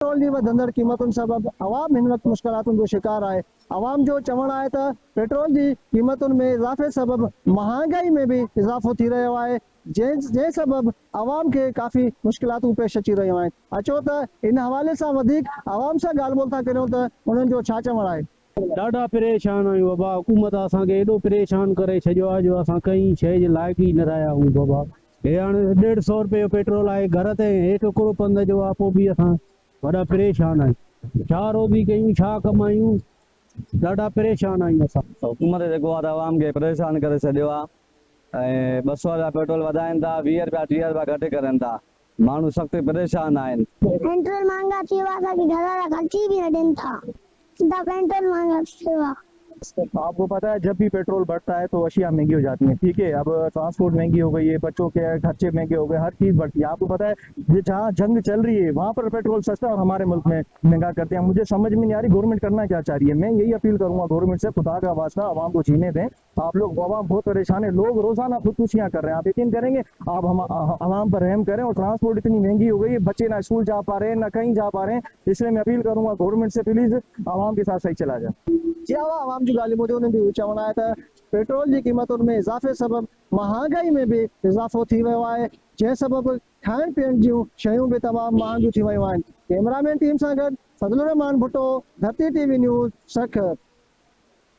Petrol जी वधंदड़ क़ीमतुनि सबबि अवाम हिन वक़्तु मुश्किलातुनि जो शिकार आहे। अवाम जो चवणु आहे त पेट्रोल जी क़ीमतुनि में इज़ाफ़े सबबि महांगाई में भी इज़ाफ़ो थी रहियो आहे, जंहिं सबबि अवाम खे काफ़ी मुश्किलातूं पेश अची रहियूं आहिनि। अचो त इन हवाले सां वधीक अवाम सां ॻाल्हि ॿोल था करियूं त उन्हनि जो छा चवणु आहे। ॾाढा परेशान आहियूं बाबा, हुकूमत असांखे एॾो परेशान करे छॾियो आहे जो असां कंहिं शइ जे लाइक़ ई न रहिया आहियूं बाबा। हे हाणे 150 रुपए जो पेट्रोल आहे, घर ते हेठि हिकिड़ो पंध जो आहे, पोइ बि असां वॾा परेशान आहियूं। छा रोज़ी कयूं, छा कमायूं, ॾाढा परेशान आहियूं असां। हुकूमत जेको आहे अवाम खे परेशान करे छॾियो आहे ऐं 200 रुपया पेट्रोल वधाइनि था, 20 रुपया 30 रुपया घटि करनि था। माण्हू सख़्तु परेशान आहिनि। पेट्रोल महंगा थी वियो आहे, घर वारा ख़र्ची बि न ॾियनि था, सीधा पेट्रोल महंगा थी वियो आहे। आपको पता है जब भी पेट्रोल बढ़ता है तो अशिया महंगी हो जाती है, ठीक है। अब ट्रांसपोर्ट महंगी हो गई है, बच्चों के खर्चे महंगे हो गए, हर चीज बढ़ती है। आपको पता है जहाँ जंग चल रही है वहाँ पर पेट्रोल सस्ता और हमारे मुल्क में महंगा करते हैं। मुझे समझ में नहीं आ रही गवर्नमेंट करना क्या चाह रही है। मैं यही अपील करूंगा गवर्नमेंट से, खुदा का वास्ता आवाम को जीने दें। आप लोग, आवाम बहुत परेशान है, लोग रोजाना खुदकुशियां कर रहे हैं। आप यकीन करेंगे, आप हम आवाम पर रहम करें। और ट्रांसपोर्ट इतनी महंगी हो गई है, बच्चे ना स्कूल जा पा रहे हैं ना कहीं जा पा रहे हैं। इसलिए मैं अपील करूंगा गवर्नमेंट से, प्लीज आवाम के साथ सही चला जाए। जी आवाम जी ॻाल्हि ॿुधी उन्हनि जो चवणु आहे त पेट्रोल जी क़ीमतुनि में इज़ाफ़े सबबि महांगाई में भी इज़ाफ़ो थी वियो आहे, जंहिं सबबि खाइण पीअण जूं शयूं भी तमामु महांगियूं थी वियूं आहिनि। कैमरामैन टीम सां गॾु फज़लुर रहमान भुट्टो, धरती टीवी न्यूज़, सख।